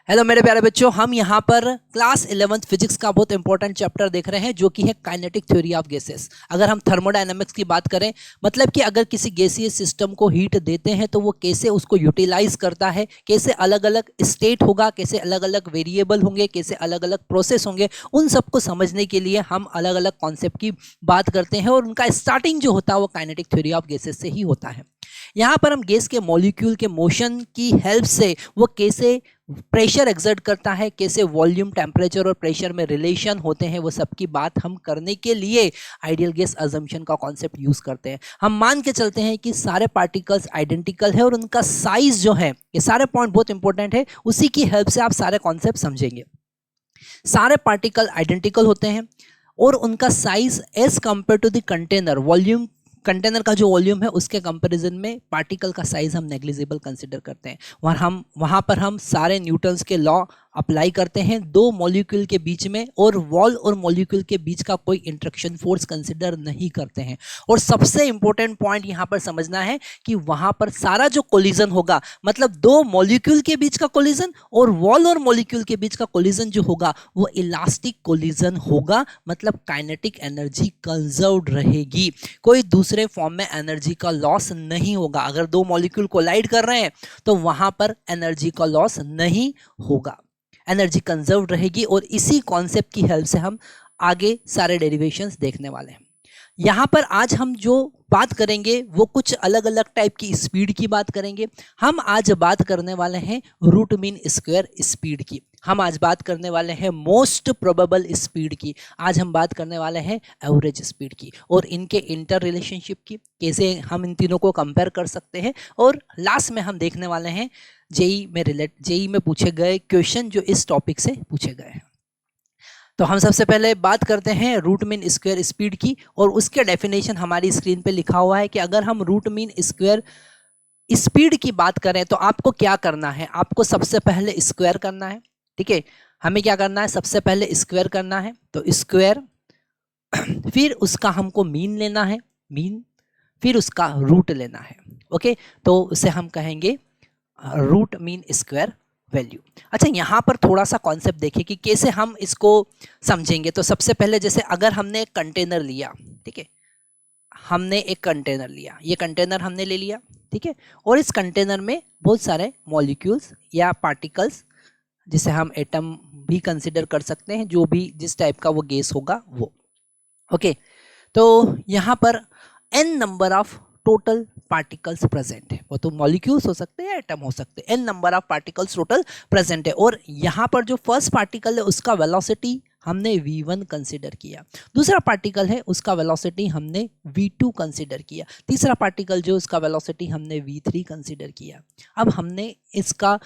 Hello मेरे प्यारे बच्चों, हम यहाँ पर क्लास 11th फिजिक्स का बहुत इंपॉर्टेंट चैप्टर देख रहे हैं जो कि है काइनेटिक थ्योरी ऑफ गैसेस। अगर हम थर्मोडायनामिक्स की बात करें, मतलब कि अगर किसी गैसीय सिस्टम को हीट देते हैं तो वो कैसे उसको यूटिलाइज करता है, कैसे अलग अलग स्टेट होगा, कैसे अलग अलग वेरिएबल होंगे, कैसे अलग अलग प्रोसेस होंगे, उन सबको समझने के लिए हम अलग अलग कॉन्सेप्ट की बात करते हैं और उनका स्टार्टिंग जो होता है वो काइनेटिक थ्योरी ऑफ गैसेस से ही होता है। यहाँ पर हम गैस के मॉलिक्यूल के मोशन की हेल्प से वो कैसे प्रेशर एक्सर्ट करता है, कैसे वॉल्यूम, टेम्परेचर और प्रेशर में रिलेशन होते हैं, वो सब की बात हम करने के लिए आइडियल गैस अजम्पशन का कॉन्सेप्ट यूज करते हैं। हम मान के चलते हैं कि सारे पार्टिकल्स आइडेंटिकल है और उनका साइज जो है, ये सारे पॉइंट बहुत इंपॉर्टेंट है, उसी की हेल्प से आप सारे कॉन्सेप्ट समझेंगे। सारे पार्टिकल आइडेंटिकल होते हैं और उनका size as compare to the container volume, container का जो वॉल्यूम है उसके कंपैरिजन में पार्टिकल का साइज हम नेग्लिजिबल कंसीडर करते हैं। वहाँ पर हम सारे न्यूटन्स के लॉ अप्लाई करते हैं दो मॉलिक्यूल के बीच में, और वॉल और मॉलिक्यूल के बीच का कोई इंट्रैक्शन फोर्स कंसीडर नहीं करते हैं। और सबसे इंपॉर्टेंट पॉइंट यहाँ पर समझना है कि वहाँ पर सारा जो कोलिजन होगा, मतलब दो मॉलिक्यूल के बीच का कोलिजन और वॉल और मॉलिक्यूल के बीच का कोलिजन जो होगा वो इलास्टिक कोलिजन होगा, मतलब काइनेटिक एनर्जी कंजर्व्ड रहेगी, कोई दूसरे फॉर्म में एनर्जी का लॉस नहीं होगा। अगर दो मॉलिक्यूल कोलाइड कर रहे हैं तो वहां पर एनर्जी का लॉस नहीं होगा, एनर्जी कंजर्व रहेगी। और इसी कॉन्सेप्ट की हेल्प से हम आगे सारे डेरिवेशंस देखने वाले हैं। यहाँ पर आज हम जो बात करेंगे वो कुछ अलग अलग टाइप की स्पीड की बात करेंगे। हम आज बात करने वाले हैं रूट मीन स्क्वायर स्पीड की, हम आज बात करने वाले हैं मोस्ट प्रोबेबल स्पीड की, आज हम बात करने वाले हैं एवरेज स्पीड की, और इनके इंटर रिलेशनशिप की, कैसे हम इन तीनों को कंपेयर कर सकते हैं। और लास्ट में हम देखने वाले हैं जेई में पूछे गए क्वेश्चन जो इस टॉपिक से पूछे गए हैं। तो हम सबसे पहले बात करते हैं रूट मीन स्क्वायर स्पीड की, और उसके डेफिनेशन हमारी स्क्रीन पे लिखा हुआ है कि अगर हम रूट मीन स्क्वायर स्पीड की बात करें तो आपको क्या करना है, आपको सबसे पहले स्क्वायर करना है। ठीक है, हमें क्या करना है, सबसे पहले स्क्वायर करना है, तो स्क्वायर, फिर उसका हमको मीन लेना है, मीन, फिर उसका रूट लेना है। ओके, तो उसे हम कहेंगे रूट मीन स्क्वायर वैल्यू। अच्छा, यहाँ पर थोड़ा सा कॉन्सेप्ट देखिए कि कैसे हम इसको समझेंगे। तो सबसे पहले जैसे अगर हमने एक कंटेनर लिया, ठीक है, हमने एक कंटेनर लिया, ये कंटेनर हमने ले लिया, ठीक है, और इस कंटेनर में बहुत सारे मॉलिक्यूल्स या पार्टिकल्स, जिसे हम एटम भी कंसिडर कर सकते हैं, जो भी जिस टाइप का वो गैस होगा वो। ओके, तो यहाँ पर n number of total particles present है, वो तो मॉलिक्यूल्स हो सकते हैं, एटम हो सकते हैं, n number of particles total present है। और यहाँ पर जो फर्स्ट पार्टिकल है उसका वेलोसिटी हमने v1 कंसिडर किया, दूसरा पार्टिकल है उसका वेलोसिटी हमने v2 कंसिडर किया, तीसरा पार्टिकल जो उसका वेलोसिटी हमने v3 कंसिडर किया। अब हमने इसका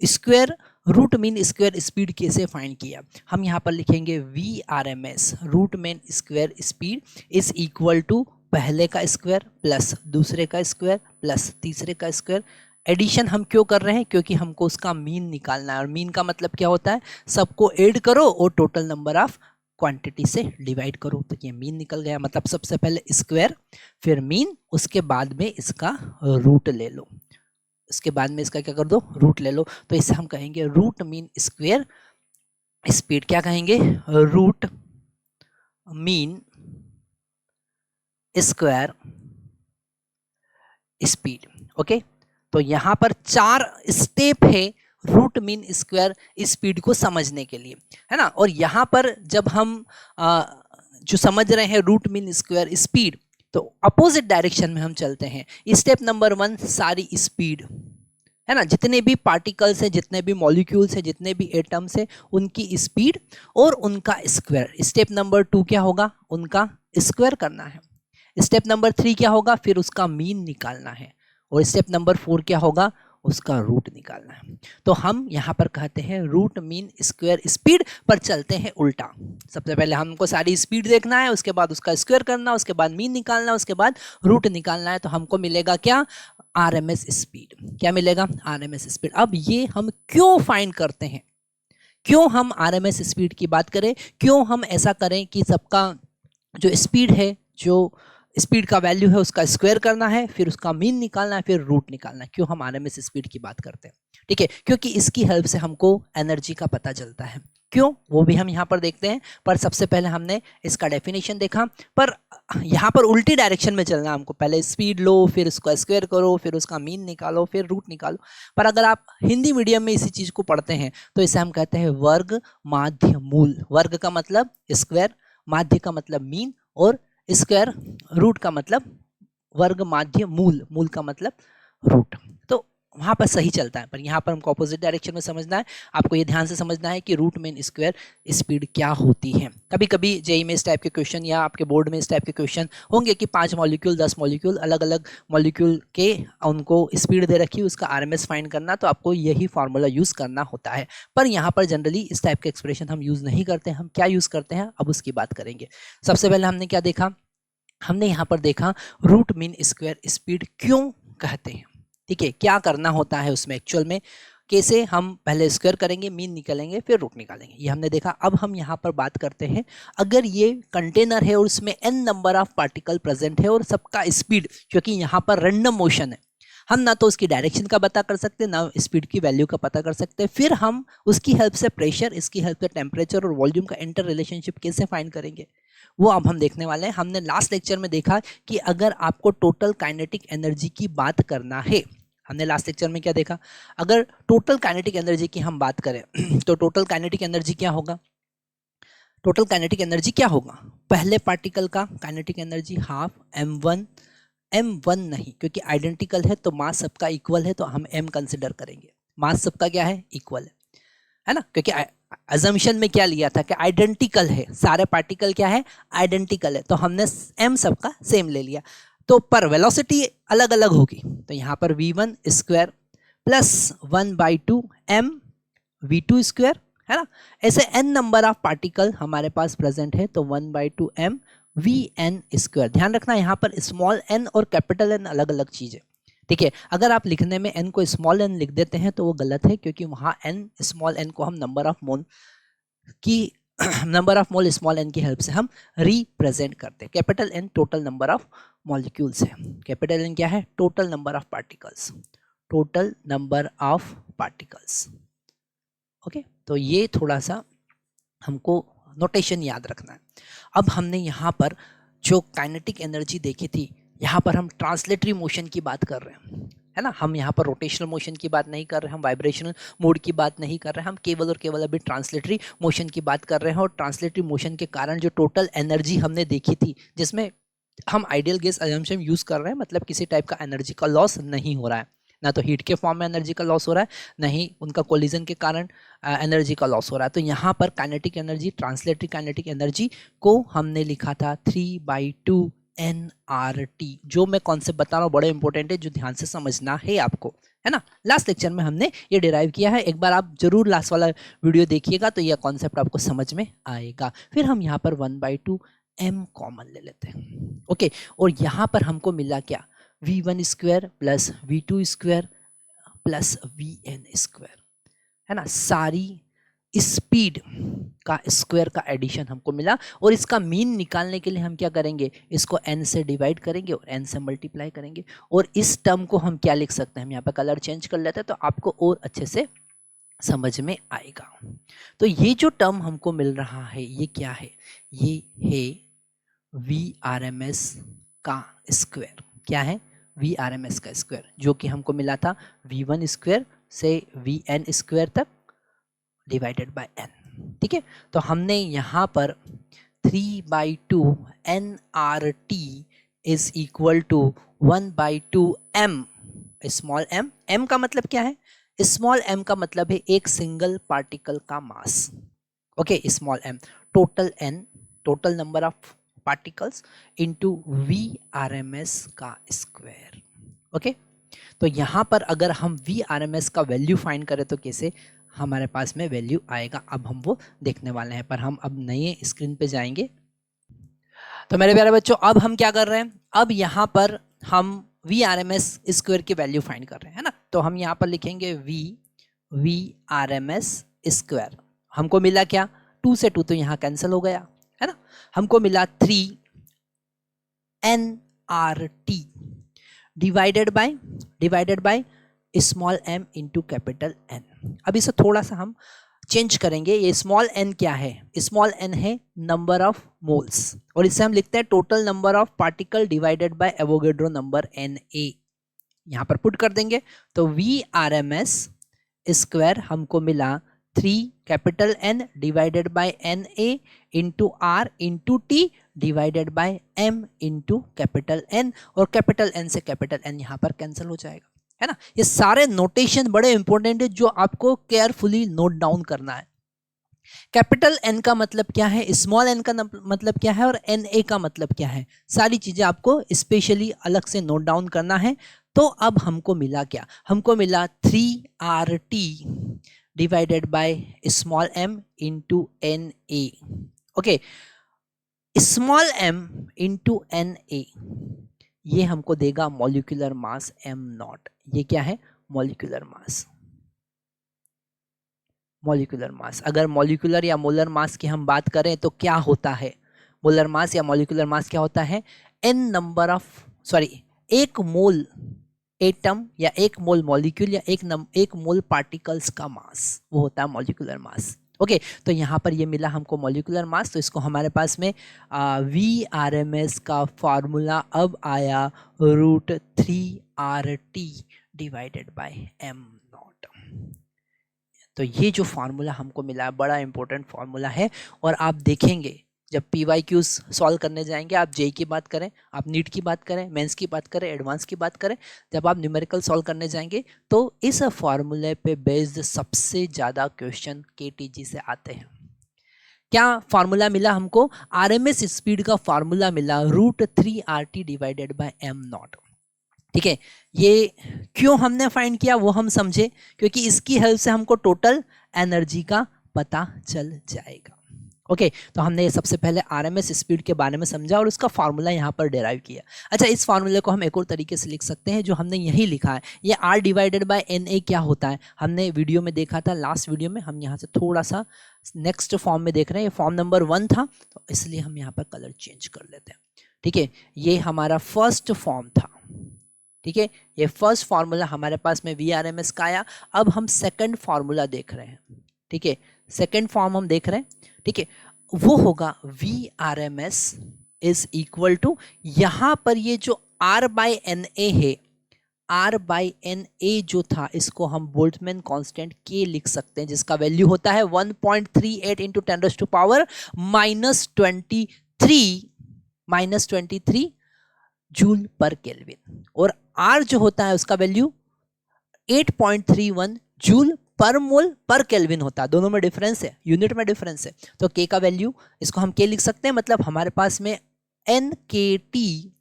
square root mean square speed कैसे फाइंड किया, हम यहाँ पर लिखेंगे VRMS root mean square speed is equal to पहले का स्क्वायर प्लस दूसरे का स्क्वायर प्लस तीसरे का स्क्वायर। एडिशन हम क्यों कर रहे हैं, क्योंकि हमको उसका मीन निकालना है, और मीन का मतलब क्या होता है, सबको ऐड करो और टोटल नंबर ऑफ क्वांटिटी से डिवाइड करो, तो ये मीन निकल गया। मतलब सबसे पहले स्क्वायर, फिर मीन, उसके बाद में इसका रूट ले लो, इसके बाद में इसका क्या कर दो, रूट ले लो। तो इसे हम कहेंगे रूट मीन स्क्वायर स्पीड, क्या कहेंगे, root mean square speed. Okay, तो यहां पर 4 स्टेप है रूट मीन स्क्वायर स्पीड को समझने के लिए, है ना। और यहां पर जब हम जो समझ रहे हैं रूट मीन स्क्वायर स्पीड, तो अपोजिट डायरेक्शन में हम चलते हैं। स्टेप नंबर 1 सारी स्पीड, है ना, जितने भी पार्टिकल्स हैं, जितने भी मॉलिक्यूल्स हैं, जितने भी एटम्स हैं, उनकी स्पीड और उनका स्क्वायर। स्टेप नंबर 2 क्या होगा, उनका स्क्वायर करना है। स्टेप नंबर 3 क्या होगा, फिर उसका मीन निकालना है। और स्टेप नंबर 4 क्या होगा, उसका रूट निकालना है। तो हम यहाँ पर कहते हैं रूट मीन स्क्वायर स्पीड पर चलते हैं उल्टा। सबसे पहले हमको सारी स्पीड देखना है, उसके बाद उसका स्क्वायर करना, उसके बाद मीन निकालना, उसके बाद रूट निकालना है। तो हमको मिलेगा क्या, RMS स्पीड। क्या मिलेगा, RMS स्पीड। अब ये हम क्यों फाइंड करते हैं, क्यों हम RMS स्पीड की बात करें, क्यों हम ऐसा करें कि सबका जो स्पीड है, जो स्पीड का वैल्यू है, उसका स्क्वायर करना है, फिर उसका मीन निकालना है, फिर रूट निकालना है, क्यों हम RMS स्पीड की बात करते हैं। ठीक है, क्योंकि इसकी हेल्प से हमको एनर्जी का पता चलता है। क्यों, वो भी हम यहाँ पर देखते हैं, पर सबसे पहले हमने इसका डेफिनेशन देखा। पर यहाँ पर उल्टी डायरेक्शन में चलना हमको, पहले स्पीड लो, फिर उसको स्क्वायर करो, फिर उसका मीन निकालो, फिर रूट निकालो। पर अगर आप हिंदी मीडियम में इसी चीज को पढ़ते हैं तो इसे हम कहते हैं वर्ग माध्य मूल। वर्ग का मतलब स्क्वायर, माध्य का मतलब मीन, और स्क्वायर रूट का मतलब वर्ग माध्य मूल, मूल का मतलब रूट। तो वहां पर सही चलता है, पर यहाँ पर हमको ऑपोजिट डायरेक्शन में समझना है। आपको ये ध्यान से समझना है कि रूट मीन स्क्वायर स्पीड क्या होती है। कभी कभी जेई में इस टाइप के क्वेश्चन या आपके बोर्ड में इस टाइप के क्वेश्चन होंगे कि 5 मॉलिक्यूल 10 मॉलिक्यूल अलग अलग मॉलिक्यूल के उनको स्पीड दे रखी है, उसका आरएमएस फाइंड करना, तो आपको यही फॉर्मूला यूज करना होता है। पर यहाँ पर जनरली इस टाइप के एक्सप्रेशन हम यूज नहीं करते हैं। हम क्या यूज करते हैं अब उसकी बात करेंगे। सबसे पहले हमने क्या देखा, हमने यहाँ पर देखा रूट मीन स्क्वायर स्पीड क्यों कहते हैं। ठीक है, क्या करना होता है उसमें एक्चुअल में, कैसे हम पहले स्क्वायर करेंगे, मीन निकालेंगे, फिर रूट निकालेंगे, ये हमने देखा। अब हम यहाँ पर बात करते हैं, अगर ये कंटेनर है और उसमें n number of particle present है और सबका स्पीड, क्योंकि यहाँ पर रैंडम मोशन है, हम ना तो उसकी डायरेक्शन का पता कर सकते, ना स्पीड की वैल्यू का पता कर सकते, फिर हम उसकी हेल्प से प्रेशर, इसकी हेल्प से टेम्परेचर और वॉल्यूम का इंटर रिलेशनशिप कैसे फाइंड करेंगे, वो अब हम देखने वाले हैं। हमने लास्ट लेक्चर में देखा कि अगर आपको टोटल काइनेटिक एनर्जी की बात करना है, हमने लास्ट लेक्चर में क्या देखा, अगर टोटल काइनेटिक एनर्जी की हम बात करें तो टोटल काइनेटिक एनर्जी क्या होगा, टोटल काइनेटिक एनर्जी क्या होगा, पहले पार्टिकल का काइनेटिक एनर्जी हाफ m1 नहीं, क्योंकि आइडेंटिकल है तो मास सबका इक्वल है, तो हम m कंसिडर करेंगे। मास सबका क्या है, इक्वल है ना, क्योंकि अजम्पशन में क्या लिया था कि आइडेंटिकल है, सारे पार्टिकल क्या है, आइडेंटिकल है, तो हमने m सबका सेम ले लिया। तो पर वेलोसिटी अलग अलग होगी, तो यहाँ पर v1 square plus 1/2 m v2 square, है ना। ऐसे n नंबर ऑफ पार्टिकल हमारे पास प्रेजेंट है, तो 1/2 m vn स्क्वायर। ध्यान रखना यहाँ पर स्मॉल n और कैपिटल n अलग अलग चीज है। ठीक है, अगर आप लिखने में n को स्मॉल n लिख देते हैं तो वो गलत है, क्योंकि वहाँ n स्मॉल n को हम नंबर ऑफ मोल की number of mole small n की हेल्प से हम रिप्रेजेंट करते हैं। Capital n total number of molecules है, कैपिटल n क्या है, total number of particles, total number of particles. Okay, तो ये थोड़ा सा हमको नोटेशन याद रखना है। अब हमने यहाँ पर जो काइनेटिक एनर्जी देखी थी, यहाँ पर हम ट्रांसलेटरी मोशन की बात कर रहे हैं, है ना। हम यहाँ पर रोटेशनल मोशन की बात नहीं कर रहे, हम वाइब्रेशनल मोड की बात नहीं कर रहे, हम केवल और केवल अभी ट्रांसलेटरी मोशन की बात कर रहे हैं। और ट्रांसलेटरी मोशन के कारण जो टोटल एनर्जी हमने देखी थी, जिसमें हम आइडियल गैस अजम्पशन यूज कर रहे हैं, मतलब किसी टाइप का एनर्जी का लॉस नहीं हो रहा है, ना तो हीट के फॉर्म में एनर्जी का लॉस हो रहा है, ना ही उनका कोलिजन के कारण एनर्जी का लॉस हो रहा है। तो यहाँ पर kinetic energy, translatory kinetic energy को हमने लिखा था 3/2 nRT। जो मैं कॉन्सेप्ट बता रहा हूँ बड़े इंपॉर्टेंट है, जो ध्यान से समझना है आपको, है ना। लास्ट लेक्चर में हमने ये डिराइव किया है, एक बार आप जरूर लास्ट वाला वीडियो देखिएगा तो यह कॉन्सेप्ट आपको समझ में आएगा। फिर हम यहाँ पर 1/2 m कॉमन ले लेते हैं। ओके, और यहाँ पर हमको मिला क्या, v1 square plus v2 square plus vn square, है ना। सारी स्पीड का स्क्वायर का एडिशन हमको मिला, और इसका मीन निकालने के लिए हम क्या करेंगे, इसको n से डिवाइड करेंगे और n से मल्टीप्लाई करेंगे। और इस टर्म को हम क्या लिख सकते हैं, हम यहाँ पे कलर चेंज कर लेते हैं तो आपको और अच्छे से समझ में आएगा। तो ये जो टर्म हमको मिल रहा है ये क्या है, ये है VRMS का स्क्वायर। क्या है, VRMS का स्क्वायर, जो कि हमको मिला था v1 स्क्वायर से vn स्क्वायर तक डिवाइडेड बाय n। ठीक है, तो हमने यहाँ पर 3/2 nRT is equal to 1/2 m, small m, m का मतलब क्या है, स्मॉल m का मतलब है एक सिंगल पार्टिकल का mass. Okay, small m total n, total number of particles into VRMS का स्क्वायर। ओके, तो यहाँ पर अगर हम VRMS का वैल्यू फाइंड करें तो कैसे हमारे पास में वैल्यू आएगा, अब हम वो देखने वाले हैं। पर हम अब नए स्क्रीन पे जाएंगे। तो मेरे प्यारे बच्चों, अब हम क्या कर रहे हैं, अब यहाँ पर हम VRMS स्क्वायर की वैल्यू फाइंड कर रहे हैं, है ना। तो हम यहाँ पर लिखेंगे VRMS स्क्वायर। हमको मिला क्या, 2 से 2 तो यहाँ कैंसिल हो गया, है ना। हमको मिला 3 nRT divided by small m into capital N। अब इसे थोड़ा सा हम चेंज करेंगे। ये स्मॉल n क्या है? स्मॉल n है नंबर ऑफ मोल्स, और इसे हम लिखते हैं total number of particle divided by Avogadro number Na। यहाँ पर पुट कर देंगे तो VRMS स्क्वायर हमको मिला 3 capital N divided by Na into R into T divided by M into capital N, और कैपिटल N से कैपिटल N यहाँ पर कैंसिल हो जाएगा, है ना। ये सारे नोटेशन बड़े इंपॉर्टेंट है जो आपको केयरफुली नोट डाउन करना है। कैपिटल N का मतलब क्या है, स्मॉल n का मतलब क्या है, और Na का मतलब क्या है, सारी चीजें आपको स्पेशली अलग से नोट डाउन करना है। तो अब हमको मिला क्या? हमको मिला 3RT divided by small m into Na। Okay, small m into Na ये हमको देगा मॉलिक्यूलर मास m0। ये क्या है? Molecular mass. मॉलिक्यूलर मास, अगर मॉलिक्यूलर या मोलर मास की हम बात करें तो क्या होता है? मोलर मास या मॉलिक्यूलर मास क्या होता है? एक मोल एटम या एक मोल मॉलिक्यूल या एक मोल पार्टिकल्स का मास, वो होता है मॉलिक्यूलर मास। ओके, तो यहाँ पर ये मिला हमको मॉलिक्यूलर मास, तो इसको हमारे पास में VRMS का फॉर्मूला अब आया √3RT डिवाइडेड बाय m0। तो ये जो फार्मूला हमको मिला है बड़ा इंपॉर्टेंट फार्मूला है, और आप देखेंगे जब PYQs सॉल्व करने जाएंगे, आप जेई की बात करें, आप नीट की बात करें, मेंस की बात करें, एडवांस की बात करें, जब आप न्यूमेरिकल सॉल्व करने जाएंगे तो इस फार्मूले पे बेस्ड सबसे ज़्यादा क्वेश्चन KTG से आते हैं। क्या फार्मूला मिला हमको? RMS स्पीड का फार्मूला मिला √3RT डिवाइडेड बाय m0। ठीक है, ये क्यों हमने फाइंड किया वो हम समझे, क्योंकि इसकी हेल्प से हमको टोटल एनर्जी का पता चल जाएगा। ओके, तो हमने ये सबसे पहले RMS स्पीड के बारे में समझा और उसका फार्मूला यहाँ पर डिराइव किया। अच्छा, इस फार्मूले को हम एक और तरीके से लिख सकते हैं जो हमने यही लिखा है। ये R डिवाइडेड बाय Na क्या होता है, हमने वीडियो में देखा था, लास्ट वीडियो में। हम यहाँ से थोड़ा सा नेक्स्ट फॉर्म में देख रहे हैं, ये फॉर्म नंबर 1 था, तो इसलिए हम यहाँ पर कलर चेंज कर लेते हैं। ठीक है, ये हमारा फर्स्ट फॉर्म था। ठीक है, ये फर्स्ट फार्मूला हमारे पास में VRMS का आया। अब हम सेकंड फार्मूला देख रहे हैं। ठीक है, सेकंड फॉर्म हम देख रहे हैं। ठीक है, वो होगा VRMS इज इक्वल टू, यहां पर ये जो R बाय Na है, R बाय Na जो था इसको हम बोल्ट्जमैन कांस्टेंट K लिख सकते हैं, जिसका वैल्यू होता है 1.38 इंटू 10⁻23 जूल पर केल्विन, और R जो होता है उसका वैल्यू 8.31 जूल पर मोल पर केल्विन होता है। दोनों में डिफरेंस है, यूनिट में डिफरेंस है। तो K का वैल्यू, इसको हम K लिख सकते हैं, मतलब हमारे पास में NKT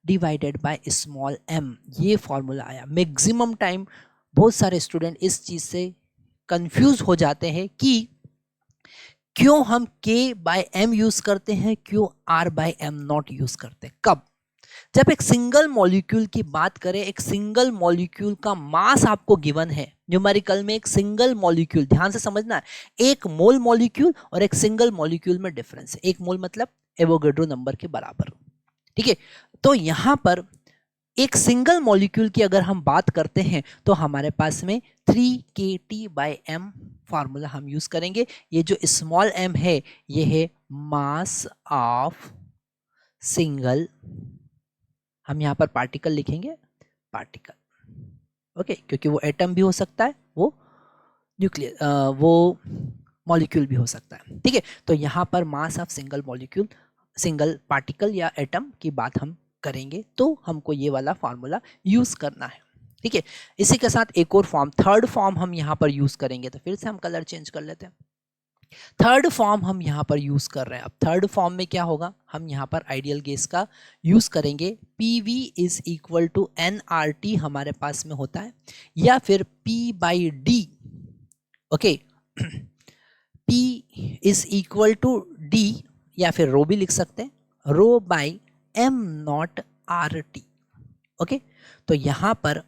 divided by small m, ये फॉर्मूला आया। मैक्सिमम टाइम बहुत सारे स्टूडेंट इस चीज से कंफ्यूज हो जाते हैं कि क्यों हम K बाय m यूज करते हैं, क्यों R by m not use करते हैं। कब? जब एक सिंगल मॉलिक्यूल की बात करें, एक सिंगल मॉलिक्यूल का मास आपको गिवन है न्यूमेरिकल में, एक सिंगल मॉलिक्यूल, ध्यान से समझना है, एक मोल मॉलिक्यूल और एक सिंगल मॉलिक्यूल में डिफरेंस है। एक मोल मतलब एवोगेड्रो नंबर के बराबर। ठीक है, तो यहां पर एक सिंगल मॉलिक्यूल की अगर हम बात करते हैं तो हमारे पास में 3kT बाय m फार्मूला हम यूज करेंगे। ये जो स्मॉल m है ये है मास ऑफ सिंगल, हम यहाँ पर पार्टिकल लिखेंगे, पार्टिकल। ओके, क्योंकि वो एटम भी हो सकता है, वो न्यूक्लियर वो मॉलिक्यूल भी हो सकता है। ठीक है, तो यहाँ पर mass of single molecule, single particle या एटम की बात हम करेंगे तो हमको ये वाला फार्मूला यूज करना है। ठीक है, इसी के साथ एक और फॉर्म, थर्ड फॉर्म हम यहाँ पर यूज करेंगे। तो फिर से हम कलर चेंज कर लेते हैं। थर्ड फॉर्म हम यहाँ पर यूज कर रहे हैं। अब थर्ड फॉर्म में क्या होगा, हम यहाँ पर आइडियल गैस का यूज करेंगे। PV is equal to nRT हमारे पास में होता है, या फिर P/D। Okay, P is equal to D, या फिर रो भी लिख सकते हैं, रो बाई m0RT। ओके, तो यहाँ पर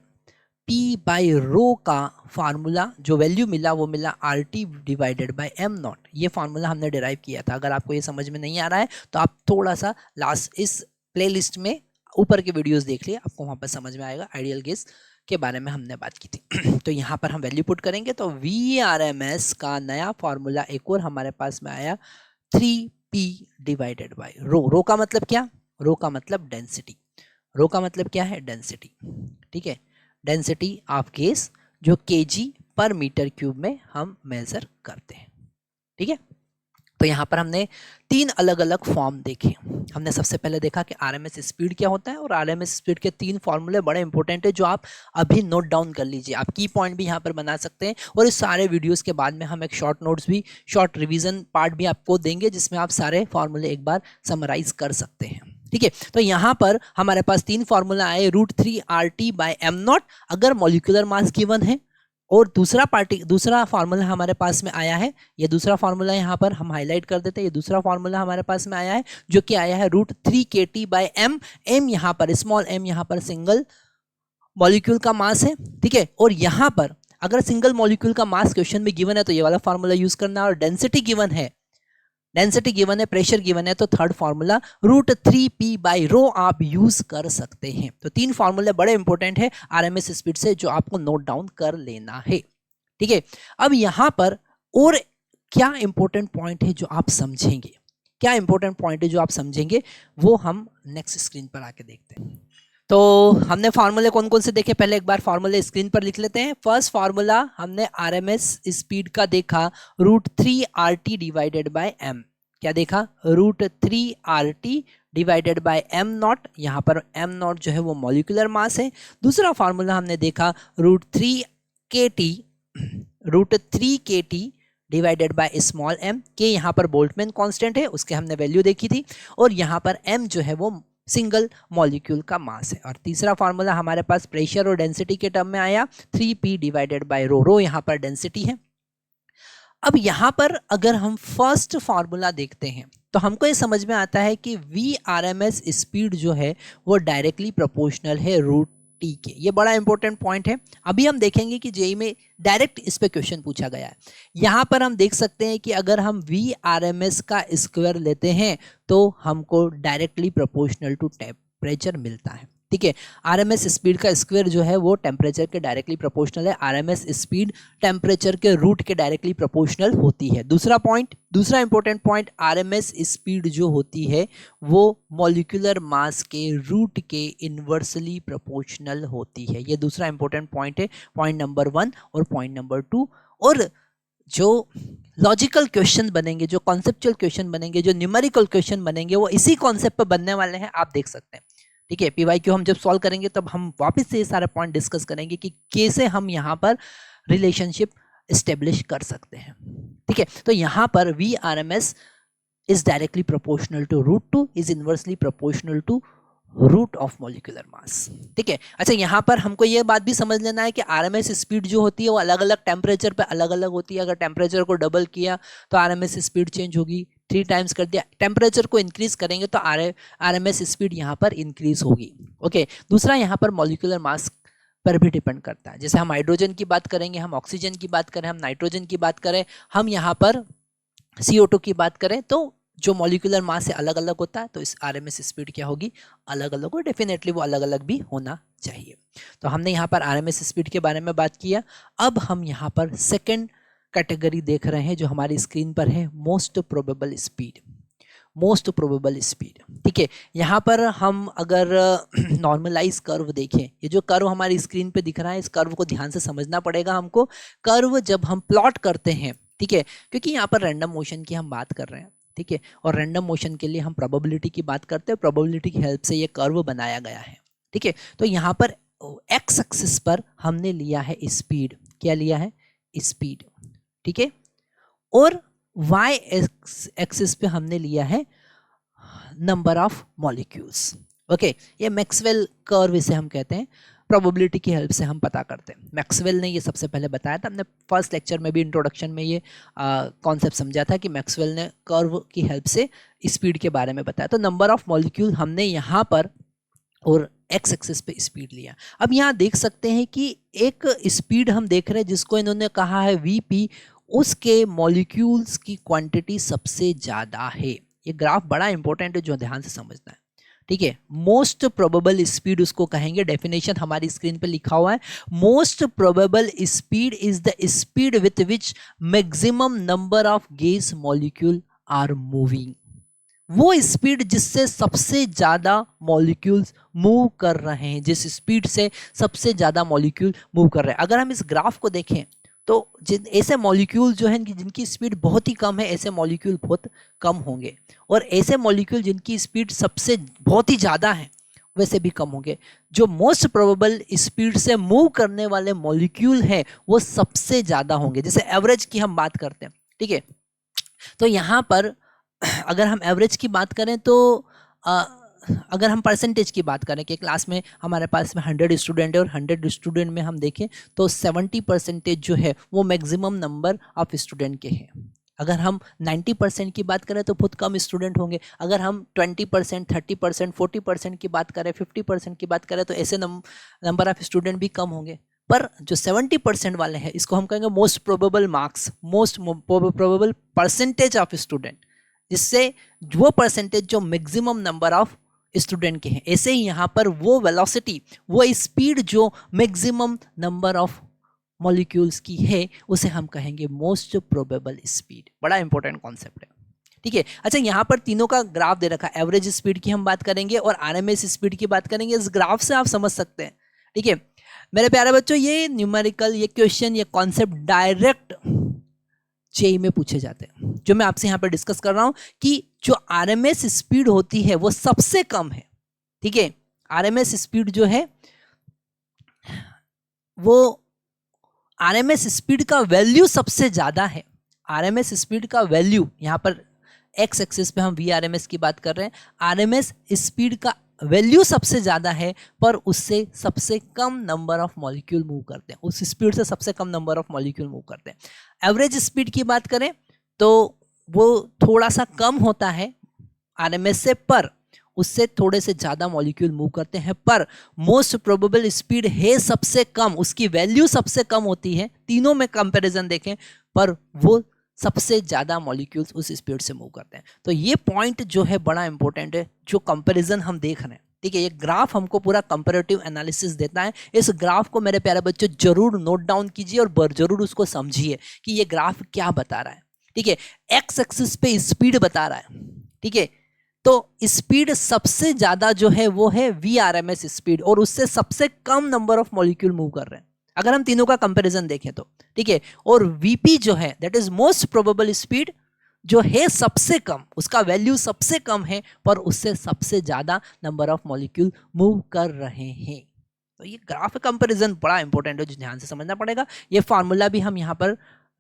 P बाई रो का फार्मूला जो वैल्यू मिला वो मिला RT डिवाइडेड बाय m0। ये फार्मूला हमने डिराइव किया था। अगर आपको ये समझ में नहीं आ रहा है तो आप थोड़ा सा लास्ट इस प्लेलिस्ट में ऊपर के वीडियोस देख लिए, आपको वहाँ पर समझ में आएगा आइडियल गैस के बारे में हमने बात की थी। तो यहाँ पर हम वैल्यू पुट करेंगे तो VRMS का नया फॉर्मूला एक और हमारे पास में आया 3P डिवाइडेड बाय रो। रो का मतलब क्या? रो का मतलब डेंसिटी। रो का मतलब क्या है? डेंसिटी। ठीक है, डेंसिटी ऑफ गैस जो kg पर मीटर क्यूब में हम मेजर करते हैं। ठीक है, तो यहाँ पर हमने 3 अलग अलग फॉर्म देखे। हमने सबसे पहले देखा कि आरएमएस स्पीड क्या होता है, और आरएमएस स्पीड के 3 फॉर्मूले बड़े इंपॉर्टेंट है जो आप अभी नोट डाउन कर लीजिए। आप की पॉइंट भी यहाँ पर बना सकते हैं, और इस सारे वीडियोस के बाद में हम एक शॉर्ट नोट्स भी, शॉर्ट रिवीजन पार्ट भी आपको देंगे जिसमें आप सारे फॉर्मूले एक बार समराइज कर सकते हैं। ठीक है, तो यहाँ पर हमारे पास 3 फॉर्मूला आए, √3RT/m0 अगर मॉलिक्यूलर मास गिवन है, और दूसरा फार्मूला हमारे पास में आया है, ये दूसरा फार्मूला यहाँ पर हम हाईलाइट कर देते हैं, ये दूसरा फार्मूला हमारे पास में आया है जो कि आया है √3kT/m। m यहाँ पर स्मॉल m यहाँ पर सिंगल मॉलिक्यूल का मास है। ठीक है, और यहाँ पर अगर सिंगल मॉलिक्यूल का मास क्वेश्चन में गिवन है तो ये वाला फार्मूला यूज करना, और डेंसिटी गिवन है, प्रेशर गिवन है, तो थर्ड फार्मूला √3p/ρ आप यूज कर सकते हैं। तो 3 फार्मूले बड़े इंपॉर्टेंट है आरएमएस स्पीड से जो आपको नोट डाउन कर लेना है। ठीक है, अब यहां पर और क्या इंपॉर्टेंट पॉइंट है जो आप समझेंगे, वो हम नेक्स्ट स्क्रीन पर आके देखते हैं। तो हमने फार्मूले कौन कौन से देखे, पहले एक बार फार्मूले स्क्रीन पर लिख लेते हैं। फर्स्ट फार्मूला हमने आरएमएस स्पीड का देखा √3RT/m। क्या देखा? √3RT/m0। यहाँ पर m0 जो है वो मॉलिक्यूलर मास है। दूसरा फार्मूला हमने देखा √3kT/m। के यहाँ पर बोल्टमैन कांस्टेंट है, उसके हमने वैल्यू देखी थी, और यहाँ पर m जो है वो सिंगल मॉलिक्यूल का मास है। और तीसरा फार्मूला हमारे पास प्रेशर और डेंसिटी के टर्म में आया 3p/ρ। रो यहाँ पर डेंसिटी है। अब यहाँ पर अगर हम फर्स्ट फार्मूला देखते हैं तो हमको ये समझ में आता है कि VRMS स्पीड जो है वो डायरेक्टली प्रोपोर्शनल है √T के। ये बड़ा इंपॉर्टेंट पॉइंट है। अभी हम देखेंगे कि जेईई में डायरेक्ट इस पे क्वेश्चन पूछा गया है। यहाँ पर हम देख सकते हैं कि अगर हम VRMS का स्क्वायर लेते हैं तो हमको डायरेक्टली प्रोपोर्शनल टू टेम्परेचर मिलता है। ठीक है, आरएमएस स्पीड का स्क्वायर जो है वो टेम्परेचर के डायरेक्टली प्रोपोर्शनल है। आरएमएस स्पीड टेम्परेचर के रूट के डायरेक्टली प्रोपोर्शनल होती है। दूसरा इंपॉर्टेंट पॉइंट, आरएमएस स्पीड जो होती है वो मॉलिक्यूलर मास के रूट के इन्वर्सली प्रोपोर्शनल होती है। ये दूसरा इंपॉर्टेंट पॉइंट है, पॉइंट नंबर 1 और पॉइंट नंबर 2। और जो लॉजिकल क्वेश्चन बनेंगे, जो कॉन्सेप्चुअल क्वेश्चन बनेंगे, जो न्यूमेरिकल क्वेश्चन बनेंगे, वो इसी कॉन्सेप्ट पर बनने वाले हैं, आप देख सकते हैं। ठीक है, PYQ हम जब सॉल्व करेंगे तब हम वापस से ये सारे पॉइंट डिस्कस करेंगे कि कैसे हम यहाँ पर रिलेशनशिप एस्टेब्लिश कर सकते हैं। ठीक है, तो यहाँ पर VRMS is directly proportional to √2 is inversely proportional to root of molecular mass. ठीक है, अच्छा यहाँ पर हमको ये बात भी समझ लेना है कि आरएमएस स्पीड जो होती है वो अलग अलग टेम्परेचर पे अलग अलग होती है। अगर टेम्परेचर को डबल किया तो आरएमएस स्पीड चेंज होगी, 3 टाइम्स कर दिया, टेम्परेचर को इंक्रीज करेंगे तो आरएमएस स्पीड यहाँ पर इंक्रीज होगी। ओके, दूसरा यहाँ पर मॉलिक्यूलर मास पर भी डिपेंड करता है। जैसे हम हाइड्रोजन की बात करेंगे, हम ऑक्सीजन की बात करें, हम नाइट्रोजन की बात करें, हम यहाँ पर CO2 की बात करें, तो जो मॉलिक्यूलर मास है अलग अलग होता है, तो इस आरएमएस स्पीड क्या होगी? अलग अलग हो। डेफिनेटली वो अलग अलग भी होना चाहिए। तो हमने यहाँ पर आरएमएस स्पीड के बारे में बात किया। अब हम यहाँ पर सेकंड कैटेगरी देख रहे हैं जो हमारी स्क्रीन पर है, मोस्ट प्रोबेबल स्पीड। ठीक है, यहाँ पर हम अगर नॉर्मलाइज कर्व देखें, ये जो कर्व हमारी स्क्रीन पे दिख रहा है, इस कर्व को ध्यान से समझना पड़ेगा हमको। कर्व जब हम प्लॉट करते हैं, ठीक है, क्योंकि यहाँ पर रैंडम मोशन की हम बात कर रहे हैं, ठीक है, और रैंडम मोशन के लिए हम प्रोबेबिलिटी की बात करते हैं। प्रोबेबिलिटी की हेल्प से ये कर्व बनाया गया है। ठीक है, तो यहाँ पर एक्स एक्सिस पर हमने लिया है स्पीड। क्या लिया है? स्पीड। ठीक है, और वाई एक्सिस पे हमने लिया है नंबर ऑफ मॉलिक्यूल्स। ओके, ये मैक्सवेल कर्व इसे हम कहते हैं। प्रोबेबिलिटी की हेल्प से हम पता करते हैं। मैक्सवेल ने ये सबसे पहले बताया था। हमने फर्स्ट लेक्चर में भी इंट्रोडक्शन में ये कॉन्सेप्ट समझा था कि मैक्सवेल ने कर्व की हेल्प से स्पीड के बारे में बताया। तो नंबर ऑफ मॉलिक्यूल हमने यहाँ पर और एक्स एक्सिस पे स्पीड लिया। अब यहाँ देख सकते हैं कि एक स्पीड हम देख रहे हैं जिसको इन्होंने कहा है VP, उसके मॉलिक्यूल्स की क्वांटिटी सबसे ज़्यादा है। ये ग्राफ बड़ा इंपॉर्टेंट है जो ध्यान से समझना है। ठीक है, मोस्ट प्रोबेबल स्पीड उसको कहेंगे, डेफिनेशन हमारी स्क्रीन पे लिखा हुआ है। Most probable speed is the speed with which maximum number of gas molecule are moving. वो स्पीड जिससे सबसे ज्यादा मॉलिक्यूल्स मूव कर रहे हैं, जिस स्पीड से सबसे ज्यादा मॉलिक्यूल मूव कर रहे हैं। अगर हम इस ग्राफ को देखें तो ऐसे मॉलिक्यूल जो हैं जिनकी स्पीड बहुत ही कम है, ऐसे मॉलिक्यूल बहुत कम होंगे, और ऐसे मॉलिक्यूल जिनकी स्पीड सबसे बहुत ही ज़्यादा है वैसे भी कम होंगे। जो मोस्ट प्रोबेबल स्पीड से मूव करने वाले मॉलिक्यूल हैं वो सबसे ज़्यादा होंगे। जैसे एवरेज की हम बात करते हैं, ठीक है, तो यहाँ पर अगर हम एवरेज की बात करें तो अगर हम परसेंटेज की बात करें कि क्लास में हमारे पास में 100 स्टूडेंट है और 100 स्टूडेंट में हम देखें तो 70% जो है वो मैक्सिमम नंबर ऑफ स्टूडेंट के हैं। अगर हम 90% की बात करें तो बहुत कम स्टूडेंट होंगे। अगर हम 20%, 30%, 40% की बात करें, 50% की बात करें तो ऐसे नंबर ऑफ स्टूडेंट भी कम होंगे। पर जो 70% वाले हैं इसको हम कहेंगे most probable marks, most probable percentage of student, जिससे वो परसेंटेज जो मैक्सिमम नंबर ऑफ स्टूडेंट के हैं। ऐसे ही यहाँ पर वो वेलोसिटी, वो स्पीड जो मैक्सिमम नंबर ऑफ मॉलिक्यूल्स की है उसे हम कहेंगे मोस्ट प्रोबेबल स्पीड। बड़ा इंपॉर्टेंट कॉन्सेप्ट है, ठीक है। अच्छा, यहाँ पर तीनों का ग्राफ दे रखा है। एवरेज स्पीड की हम बात करेंगे और आरएमएस स्पीड की बात करेंगे। इस ग्राफ से आप समझ सकते हैं, ठीक है मेरे प्यारे बच्चों, ये न्यूमेरिकल, ये क्वेश्चन, ये कॉन्सेप्ट डायरेक्ट जेईई में पूछे जाते हैं। जो मैं आपसे यहाँ पर डिस्कस कर रहा हूँ कि जो आरएमएस स्पीड होती है वो सबसे कम है, ठीक है। आरएमएस स्पीड जो है वो आरएमएस स्पीड का वैल्यू सबसे ज्यादा है। आरएमएस स्पीड का वैल्यू, यहाँ पर एक्स एक्सिस पे हम वीआरएमएस की बात कर रहे हैं, आरएमएस स्पीड का वैल्यू सबसे ज्यादा है पर उससे सबसे कम नंबर ऑफ मॉलिक्यूल मूव करते हैं, उस स्पीड से सबसे कम नंबर ऑफ मॉलिक्यूल मूव करते हैं। एवरेज स्पीड की बात करें तो वो थोड़ा सा कम होता है आरएमएस से, पर उससे थोड़े से ज़्यादा मॉलिक्यूल मूव करते हैं। पर मोस्ट प्रोबेबल स्पीड है सबसे कम, उसकी वैल्यू सबसे कम होती है। तीनों में कंपैरिजन देखें पर वो सबसे ज़्यादा मॉलिक्यूल्स उस स्पीड से मूव करते हैं। तो ये पॉइंट जो है बड़ा इंपॉर्टेंट है, जो कंपैरिजन हम देख रहे हैं, ठीक है। ये ग्राफ हमको पूरा कंपैरेटिव एनालिसिस देता है। इस ग्राफ को मेरे प्यारे बच्चों जरूर नोट डाउन कीजिए और जरूर उसको समझिए कि ये ग्राफ क्या बता रहा है, ठीक है। एक्स एक्सिस पे स्पीड बता रहा है, ठीक है। तो स्पीड सबसे ज्यादा जो है वो है वीआरएमएस स्पीड, और उससे सबसे कम नंबर ऑफ मॉलिक्यूल मूव कर रहे हैं अगर हम तीनों का कंपैरिजन देखें तो, ठीक है। और वीपी जो है that is most probable speed, जो है सबसे कम, उसका वैल्यू सबसे कम है पर उससे सबसे ज्यादा नंबर ऑफ मॉलिक्यूल मूव कर रहे हैं। तो ये ग्राफ कंपैरिजन बड़ा इंपॉर्टेंट है, जो ध्यान से समझना पड़ेगा। ये फार्मूला भी हम यहाँ पर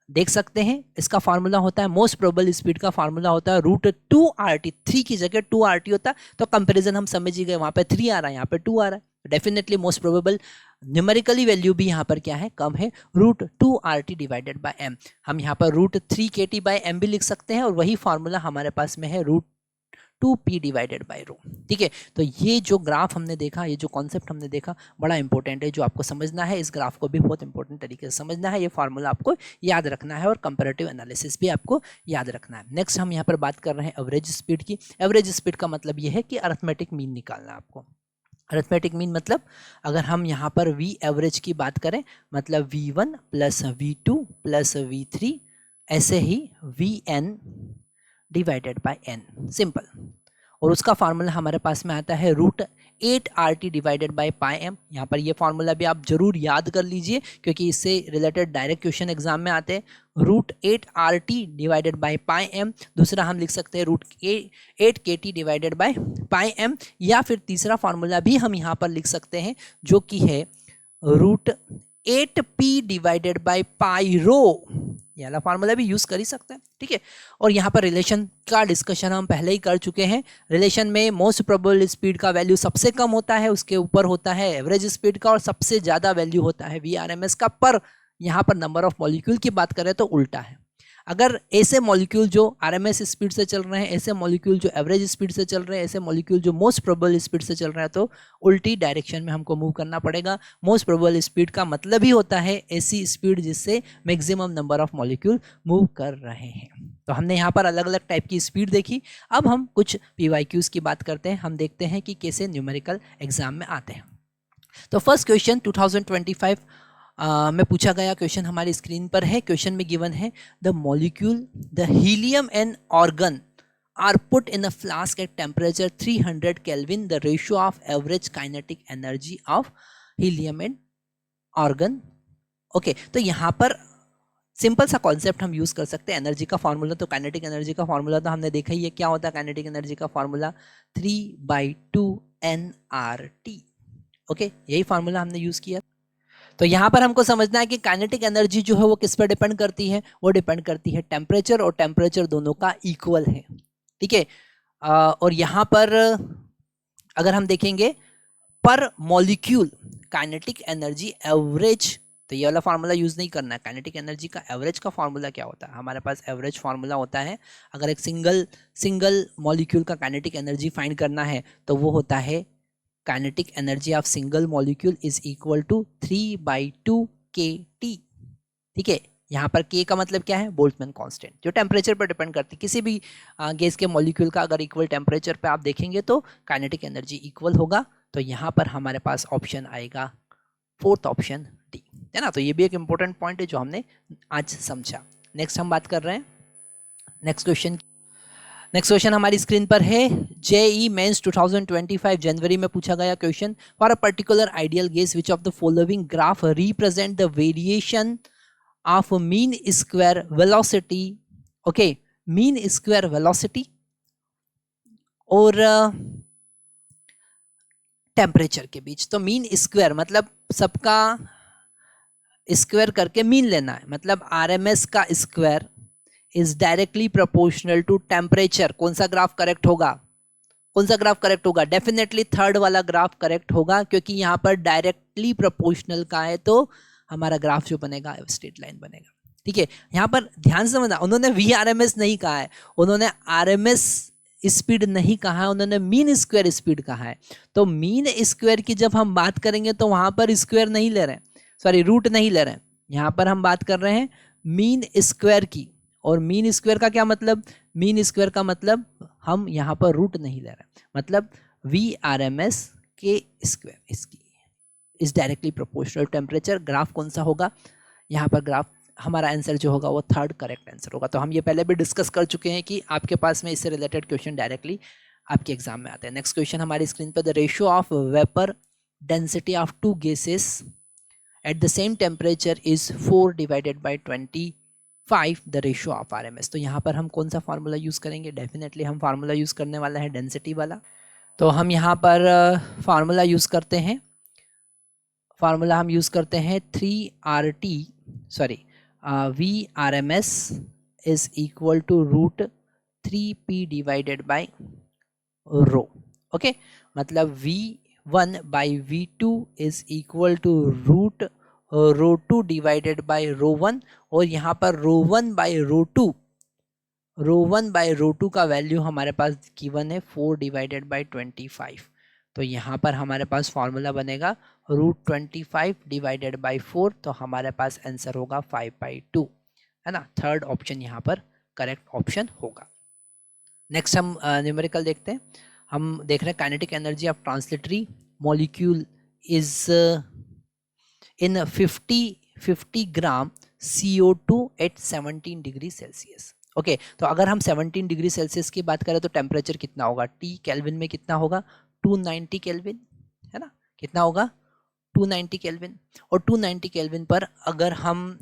देख सकते हैं। इसका फार्मूला होता है, मोस्ट प्रोबेबल स्पीड का फार्मूला होता है √2RT। 3 की जगह 2RT होता है, तो कंपैरिजन हम समझ ही गए, वहां पे 3 आ रहा है, यहाँ पे 2 आ रहा है। Definitely most probable numerically value भी यहाँ पर क्या है, कम है, √2RT डिवाइडेड बाय m। हम यहाँ पर √3KT बाय m भी लिख सकते हैं, और वही फार्मूला हमारे पास में है √2p डिवाइडेड बाय रो, ठीक है। तो ये जो ग्राफ हमने देखा, ये जो कॉन्सेप्ट हमने देखा बड़ा इंपॉर्टेंट है, जो आपको समझना है। इस ग्राफ को भी बहुत इंपॉर्टेंट तरीके से समझना है। ये फार्मूला आपको याद रखना है और कंपैरेटिव एनालिसिस भी आपको याद रखना है। नेक्स्ट हम यहाँ पर बात कर रहे हैं एवरेज स्पीड की। एवरेज स्पीड का मतलब ये है कि अरिथमेटिक मीन निकालना आपको। अरिथमेटिक मीन मतलब अगर हम यहाँ पर वी एवरेज की बात करें, मतलब V1 + V2 + V3 ऐसे ही Vn divided by n, simple. और उसका फार्मूला हमारे पास में आता है √8RT डिवाइडेड बाय πm। यहाँ पर ये फार्मूला भी आप जरूर याद कर लीजिए, क्योंकि इससे रिलेटेड डायरेक्ट क्वेश्चन एग्जाम में आते हैं। √8RT डिवाइडेड बाय πm, दूसरा हम लिख सकते हैं √8KT डिवाइडेड बाय πm, या फिर तीसरा फार्मूला भी हम यहाँ पर लिख सकते हैं जो कि है √8p डिवाइडेड बाय πρ। ये वाला फार्मूला भी यूज कर ही सकते हैं, ठीक है। और यहाँ पर रिलेशन का डिस्कशन हम पहले ही कर चुके हैं। रिलेशन में मोस्ट प्रोबेबल स्पीड का वैल्यू सबसे कम होता है, उसके ऊपर होता है एवरेज स्पीड का, और सबसे ज्यादा वैल्यू होता है वीआरएमएस का। पर यहाँ पर नंबर ऑफ मॉलिक्यूल की बात करें तो उल्टा है। अगर ऐसे मॉलिक्यूल जो आरएमएस स्पीड से चल रहे हैं, ऐसे मॉलिक्यूल जो एवरेज स्पीड से चल रहे हैं, ऐसे मॉलिक्यूल जो मोस्ट प्रोबेबल स्पीड से चल रहे हैं, तो उल्टी डायरेक्शन में हमको मूव करना पड़ेगा। मोस्ट प्रोबेबल स्पीड का मतलब ही होता है ऐसी स्पीड जिससे maximum number of molecule move कर रहे हैं। तो हमने यहाँ पर अलग अलग टाइप की स्पीड देखी। अब हम कुछ PYQs की बात करते हैं, हम देखते हैं कि कैसे न्यूमेरिकल एग्जाम में आते हैं। तो फर्स्ट क्वेश्चन 2025 में पूछा गया क्वेश्चन हमारी स्क्रीन पर है। क्वेश्चन में गिवन है the molecule the helium and argon are put in a flask at temperature 300 kelvin, the ratio of average kinetic energy of helium and argon. Okay, तो यहाँ पर सिंपल सा कॉन्सेप्ट हम यूज कर सकते हैं। एनर्जी का फॉर्मूला, तो काइनेटिक एनर्जी का फॉर्मूला तो हमने देखा ही है, क्या होता है काइनेटिक एनर्जी का फॉर्मूला 3/2 nRT। ओके, यही फॉर्मूला हमने यूज किया। तो यहाँ पर हमको समझना है कि काइनेटिक एनर्जी जो है वो किस पर डिपेंड करती है, वो डिपेंड करती है टेम्परेचर, और टेम्परेचर दोनों का इक्वल है, ठीक है। और यहाँ पर अगर हम देखेंगे पर मॉलिक्यूल काइनेटिक एनर्जी एवरेज, तो ये वाला फार्मूला यूज नहीं करना है। काइनेटिक एनर्जी का एवरेज का फार्मूला क्या होता है, हमारे पास एवरेज फार्मूला होता है, अगर एक सिंगल मॉलिक्यूल का काइनेटिक एनर्जी फाइंड करना है तो वो होता है kinetic energy of single molecule is equal to 3/2 kT, ठीक है। यहाँ पर K का मतलब क्या है, बोल्ट्जमैन कांस्टेंट, जो टेम्परेचर पर डिपेंड करती है। किसी भी गैस के मॉलिक्यूल का अगर इक्वल टेम्परेचर पे आप देखेंगे तो काइनेटिक एनर्जी इक्वल होगा। तो यहाँ पर हमारे पास ऑप्शन आएगा फोर्थ ऑप्शन डी, है ना। तो ये भी एक इंपॉर्टेंट पॉइंट है जो हमने आज समझा। नेक्स्ट हम बात कर रहे हैं नेक्स्ट क्वेश्चन हमारी स्क्रीन पर है। JEE मेंस 2025 जनवरी में पूछा गया question, for a particular ideal gas which of the following graph represent the variation of mean square velocity, okay, mean square velocity और टेम्परेचर के बीच। तो मीन स्क्वायर मतलब सबका स्क्वायर करके मीन लेना है, मतलब RMS का square is directly proportional to temperature. कौन सा ग्राफ करेक्ट होगा, डेफिनेटली थर्ड वाला ग्राफ करेक्ट होगा, क्योंकि यहाँ पर डायरेक्टली प्रोपोर्शनल का है तो हमारा ग्राफ जो बनेगा स्ट्रेट लाइन बनेगा, ठीक है। यहाँ पर ध्यान से समझना, उन्होंने VRMS नहीं कहा है, उन्होंने RMS स्पीड नहीं कहा है, उन्होंने मीन स्क्वायर स्पीड कहा है। तो मीन स्क्वायर की जब हम बात करेंगे तो वहां पर स्क्वायर नहीं ले रहे हैं, सॉरी रूट नहीं ले रहे हैं, यहाँ पर हम बात कर रहे हैं मीन स्क्वायर की। और मीन स्क्वायर का क्या मतलब, मीन स्क्वायर का मतलब हम यहाँ पर रूट नहीं ले रहे हैं, मतलब VRMS के स्क्वायर इसकी is directly proportional temperature. Graph कौन सा होगा, यहाँ पर ग्राफ हमारा आंसर जो होगा वो थर्ड करेक्ट आंसर होगा। तो हम ये पहले भी डिस्कस कर चुके हैं कि आपके पास में इससे रिलेटेड क्वेश्चन डायरेक्टली आपके एग्जाम में आते हैं। नेक्स्ट क्वेश्चन हमारी स्क्रीन पर, the ratio of vapour density of two gases at the same temperature is 4/25 the ratio of RMS। तो यहाँ पर हम कौन सा फार्मूला यूज़ करेंगे, डेफिनेटली हम फार्मूला यूज़ करने वाला है डेंसिटी वाला। तो हम यहाँ पर फार्मूला यूज़ करते हैं, फार्मूला हम यूज़ करते हैं 3RT sorry VRMS is equal to root 3P divided by rho, okay, मतलब V1/V2 is equal to root rho two divided by rho one, और यहाँ पर रो1/रो2 का वैल्यू हमारे पास गिवन है 4/25। तो यहाँ पर हमारे पास फॉर्मूला बनेगा √25 डिवाइडेड बाई 4, तो हमारे पास आंसर होगा 5/2, है ना। थर्ड ऑप्शन यहाँ पर करेक्ट ऑप्शन होगा। नेक्स्ट हम न्यूमेरिकल देखते हैं। हम देख रहे हैं kinetic energy of translatory molecule is in 50 gram CO2 at 17 degree Celsius, okay. तो अगर हम 17 डिग्री सेल्सियस की बात करें तो टेम्परेचर कितना होगा, T केल्विन में कितना होगा, 290 केल्विन, है ना। कितना होगा, 290 केल्विन। और 290 केल्विन पर अगर हम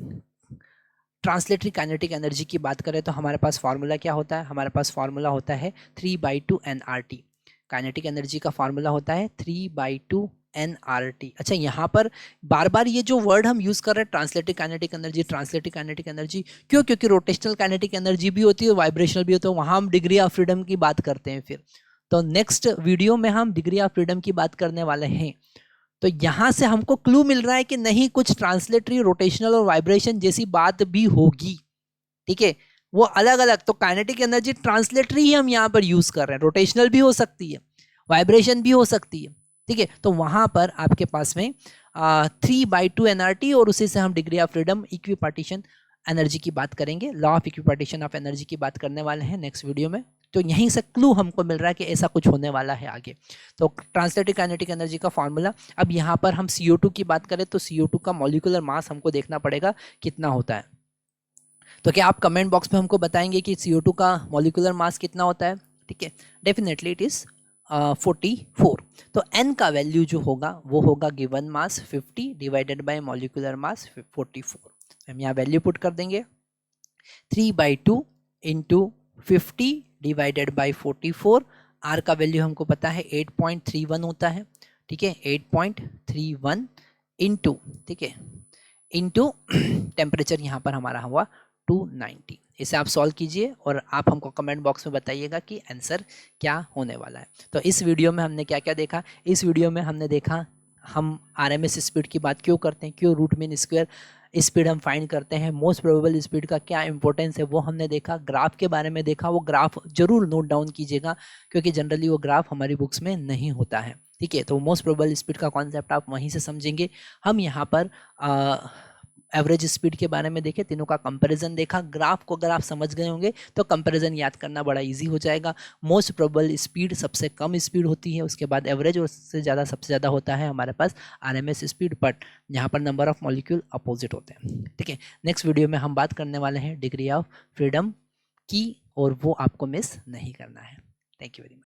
ट्रांसलेटरी काइनेटिक एनर्जी की बात करें तो हमारे पास फार्मूला क्या होता है, हमारे पास फार्मूला होता है 3/2 nRT। काइनेटिक एनर्जी का फार्मूला होता है 3/2 nRT। अच्छा, यहाँ पर बार बार ये जो वर्ड हम यूज कर रहे हैं translatory kinetic energy, translatory kinetic energy, क्यों, क्योंकि रोटेशनल काइनेटिक एनर्जी भी होती है, वाइब्रेशनल भी होता है, वहाँ हम डिग्री ऑफ फ्रीडम की बात करते हैं। फिर तो नेक्स्ट वीडियो में हम डिग्री ऑफ फ्रीडम की बात करने वाले हैं। तो यहाँ से हमको क्लू मिल रहा है कि नहीं, कुछ ट्रांसलेटरी, रोटेशनल और वाइब्रेशन जैसी बात भी होगी, ठीक है, वो अलग अलग। तो काइनेटिक एनर्जी ट्रांसलेटरी ही हम यहाँ पर यूज कर रहे हैं, रोटेशनल भी हो सकती है, वाइब्रेशन भी हो सकती है, ठीक है। तो वहाँ पर आपके पास में 3/2 nRT और उसी से हम degree of freedom, equi partition energy की बात करेंगे, law of equipartition of energy की बात करने वाले हैं नेक्स्ट वीडियो में। तो यहीं से क्लू हमको मिल रहा है कि ऐसा कुछ होने वाला है आगे। तो ट्रांसलेटिव काइनेटिक एनर्जी का फॉर्मूला, अब यहाँ पर हम CO2 की बात करें तो CO2 का मॉलिक्यूलर मास हमको देखना पड़ेगा कितना होता है। तो क्या आप कमेंट बॉक्स में हमको बताएंगे कि CO2 का मॉलिक्यूलर मास कितना होता है? ठीक है, डेफिनेटली इट इज़ 44। तो n का वैल्यू जो होगा वो होगा given mass 50 divided by molecular mass 44। हम यहाँ वैल्यू पुट कर देंगे 3/2 इंटू 50 डिवाइडेड बाई 44। आर का वैल्यू हमको पता है 8.31 होता है, ठीक है, 8.31 इंटू, ठीक है, इंटू टेम्परेचर यहाँ पर हमारा हुआ 290। इसे आप सॉल्व कीजिए और आप हमको कमेंट बॉक्स में बताइएगा कि आंसर क्या होने वाला है। तो इस वीडियो में हमने क्या क्या देखा? इस वीडियो में हमने देखा हम RMS स्पीड की बात क्यों करते हैं, क्यों रूट मीन स्क्वायर स्पीड हम फाइंड करते हैं, मोस्ट प्रोबेबल स्पीड का क्या इंपॉर्टेंस है वो हमने देखा, ग्राफ के बारे में देखा। वो ग्राफ जरूर नोट डाउन कीजिएगा क्योंकि जनरली वो ग्राफ हमारी बुक्स में नहीं होता है, ठीक है। तो मोस्ट प्रोबेबल स्पीड का कॉन्सेप्ट आप वहीं से समझेंगे। हम यहाँ पर एवरेज स्पीड के बारे में देखें, तीनों का कंपैरिजन देखा। ग्राफ को अगर आप समझ गए होंगे तो कंपैरिजन याद करना बड़ा इजी हो जाएगा। मोस्ट प्रोबेबल स्पीड सबसे कम स्पीड होती है, उसके बाद एवरेज और उससे ज़्यादा सबसे ज़्यादा होता है हमारे पास RMS स्पीड, बट यहाँ पर नंबर ऑफ मॉलिक्यूल अपोजिट होते हैं, ठीक है। नेक्स्ट वीडियो में हम बात करने वाले हैं डिग्री ऑफ फ्रीडम की, और वो आपको मिस नहीं करना है। Thank you very much.